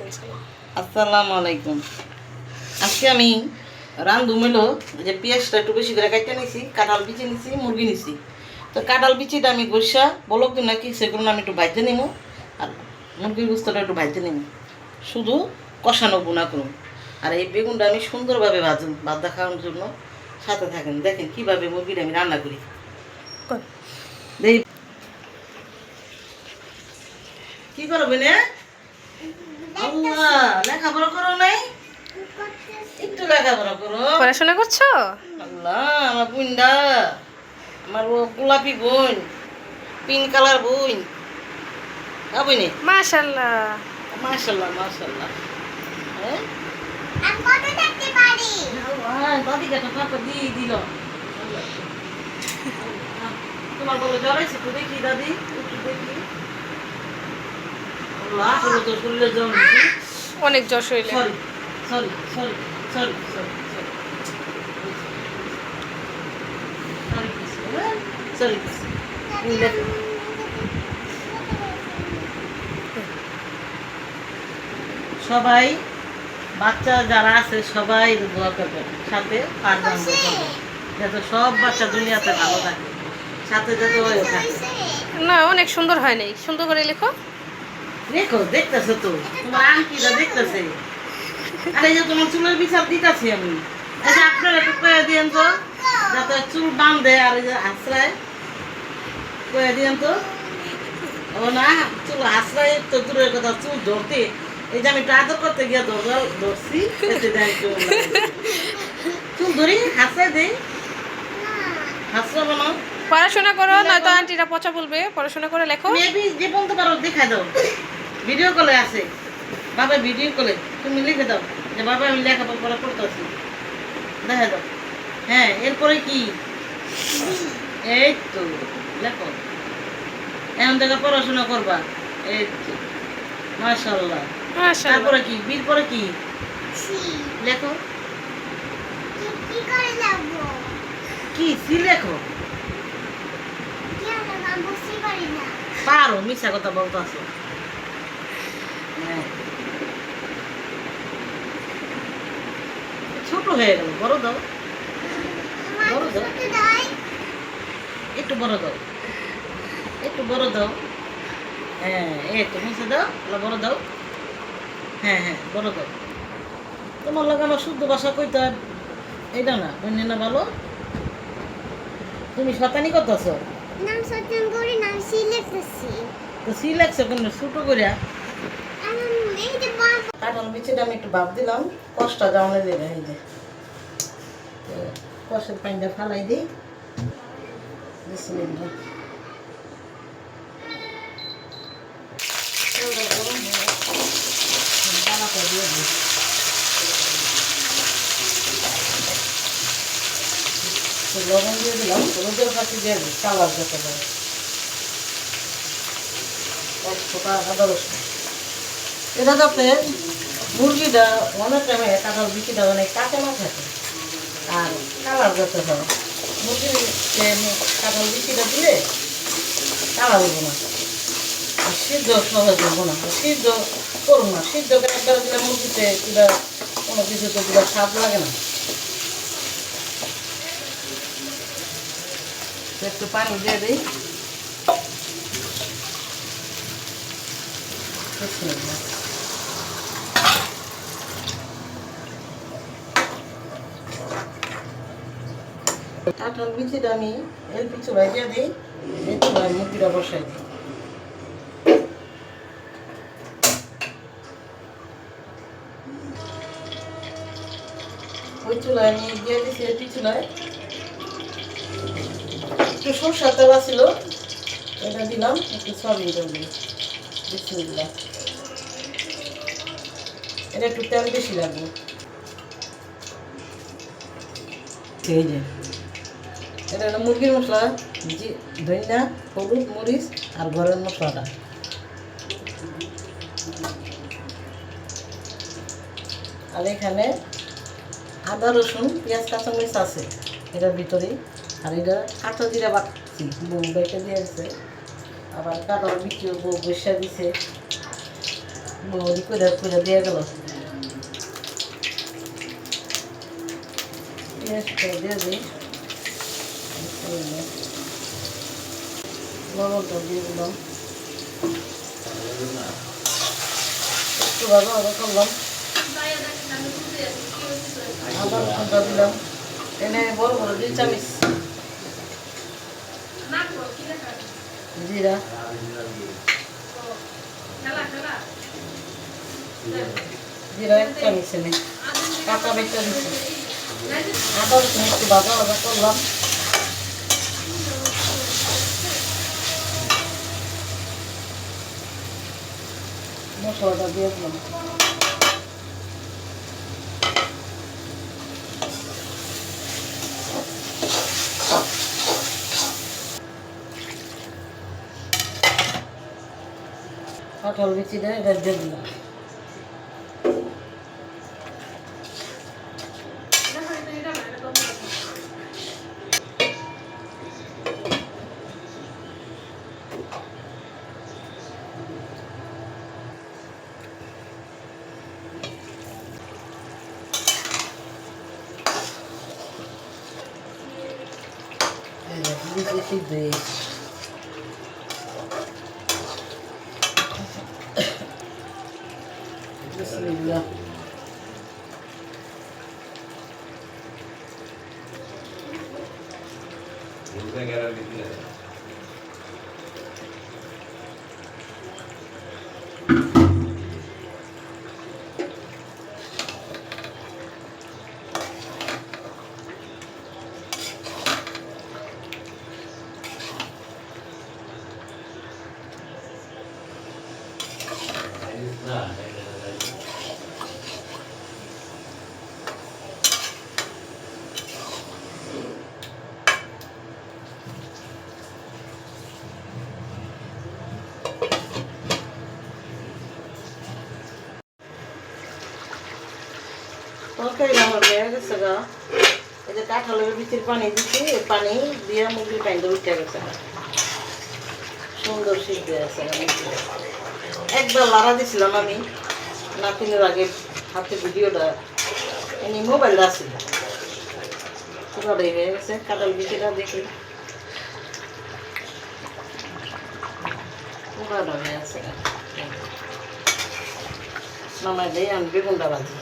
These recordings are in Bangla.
আসসালামু আলাইকুম। আজকে আমি রান্ধু মিলো যে পেঁয়াজটা একটু বেশি করে কাটতে নিছি, কাঁঠাল বিচি নিছি, মুরগি নিছি। তো কাঁঠাল বিচিটা আমি গোসা বলক দিন নাকি সেগুলো আমি একটু ভাজতে নিব, আর মুরগির গুস্তটা একটু ভাজতে নিব, শুধু কষানো গুণা করুন। আর এই বেগুনটা আমি সুন্দরভাবে ভাজুন ভাত খাওয়ানোর জন্য। সাথে থাকেন, দেখেন কীভাবে মুরগিটা আমি রান্না করি। কি করবে না? আল্লাহ, লেখাপড়া করো নাই? একটু লেখাপড়া করো। পড়াশোনা করছো? আল্লাহ, আমার বোনটা, আমার ও গোলাপি বোন, পিঙ্ক কালার বোন, বুঝনি? মাশাআল্লাহ মাশাল্লাহ মাশাল্লাহ। হ্যাঁ, দাদিকে তো পাপা দিয়ে দিল। তোমার বলে জ্বর আছে, একটু দেখি দাদি, একটু দেখি। আল্লাহ, আসলে তো শরীরে জ্বর নেই। অনেক জ্বর শরীরে। Sorry sorry sorry sorry sorry sorry sorry. সবাই বাচ্চা যারা আছে সবাই দোয়া করবেন, সাথে পাঠদান করবেন যাতে সব বাচ্চা দুনিয়াতে ভালো থাকে, সাথে যাতে ওই থাকে। না, অনেক সুন্দর হয় নাই, সুন্দর করে লেখো। দেখো, দেখতেছো তো, তোমার আংটিটা দেখতেছে। আরে যে তোমার চুলের বিচার দিতেছি আমি, এই যে আপনারা একটু কয়ে দিয়েন তো, যাতে চুল বাঁধে। আর এই যে আশ্রয় কয়ে দিয়েন তো। ও না, চুল আশ্রয় তো দূরের কথা, চুল ধরতে, এই যে আমি একটু আদর করতে গিয়ে ধরছি, চুল ধরি হাসড়াই দেই, হাসড়াবো না। পড়াশোনা করো, নয়তো আন্টিরা পচা বলবে। পড়াশোনা করে লেখো। মেবি যে বলতে পারো দেখা দাও, ভিডিও কলে আছে বাবা, ভিডিও কলে তুমি লিখে দাও যে বাবা আমি লেখাপড়া করতেছি, দেখা দাও। হ্যাঁ, এরপরে কি? এই তো লেখো, এখন থেকে পড়াশোনা করবা। এই তো, মাশাআল্লাহ। তারপরে কি? বীর পরে কি লেখো? কি সি লেখো? পারো, মিথ্যা কথা বলতে আছো। হ্যাঁ, ছোট হয়ে গেল, বড় দাও, বড় দাও, একটু বড় দাও, একটু বড় দাও। হ্যাঁ, এই তো মিশে দাও, বড় দাও। হ্যাঁ হ্যাঁ, বড় দাও। তোমার লাগে আমার শুদ্ধ ভাষা কইতে হয়, এইটা না অন্য না ভালো। তুমি শতানি করতেছ, তো সি লাগছে কোন ছোট করিয়া। কাঁঠাল বিচিটা আমি একটু ভাব দিলাম, কষ্টটা জামলে দেবে। এই যে কষের পানিটা ফালাই দিই, বিসমিল্লাহ। দানাটা দিয়ে দিই, লবণ দিয়ে দিলাম, হলুদের পাতি দিয়ে দিই, কালার যাতে হয়। এক ফোঁটা আদা রসুন। এটা যাতে মুরগিটা অনেক টাইমে কাঁঠাল বিচিটা অনেক কাঁচা না থাকে, আর কালার যাতে হয়। মুরগিতে কাঁঠাল বিচিটা দিলে কালার হইব না, আর সিদ্ধ সহজ হইব না, সিদ্ধ করুন না। সিদ্ধ করে একবার দিলে মুরগিতে কিবা কোনো কিছুতে কিবা স্বাদ লাগে না। একটু পানি দিয়ে দিই, কাঁঠাল বিচিটা আমি এলপি চুলায় দিয়ে দিই, এই চুলায় মুরগিটা বসাই দিই। ওই চুলায় আমি দিয়ে দিচ্ছি এলপি চুলায়। একটু সরষের তেল ছিল, এটা দিলাম, একটু সয়াবিন তেল দিই, বিসমিল্লাহ। এটা একটু তেল বেশি লাগবে। এই যে এটা হলো মুরগির মশলা, ধনিয়া, হলুদ, মরিচ আর গরম মশলাটা। আর এখানে আদা রসুন পেঁয়াজ কাঁচামরিচ আছে এটার ভিতরে। আর এটা কাঁচা জিরা বাটছি, বউ বেটে দিয়েছে, আবার কাঁঠাল বিচিও বউ বসে দিছে। বৌদি করে করে দিয়ে গেল পেঁয়াজটা দিয়ে দিই লবণটা দিয়ে দিলাম একটু ভালো ভালো করলাম আদা রসুনটা দিলাম এনে বড় বড় 2 চামচ জিরা জিরা 1 চামচ এনে কাঁচা বেচা দিচ্ছি আদা রসুন একটু ভাজা ভাজা করলাম মশলাটা দিয়ে দিলাম কাঁঠাল বিচিটা এটা দিয়ে দিলাম বিচি সিদ্ধ হয়ে গেছে বিসমিল্লাহ তরকারি আমার হয়ে গেছে গা এই যে কাঁঠালের বিচির পানি দিচ্ছি এই পানি দিয়ে মুরগির পানিটা উঠে গেছে সুন্দর সিদ্ধ আছে একবার লাড়া দিছিলাম আমি নাতিনের আগে হাতে ভিডিওটা এমনি মোবাইল আসছিল পুরোটাই হয়ে গেছে কাঁঠাল বিচিটা দেখি পুরোটা হয়ে আছে নামাই দিই আমি বেগুনটা ভাজি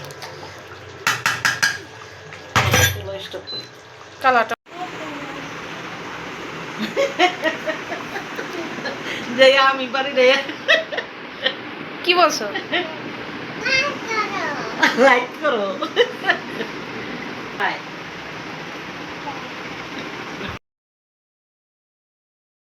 কালারটা যে আমি বাড়ি রে কি বলছো লাইক করো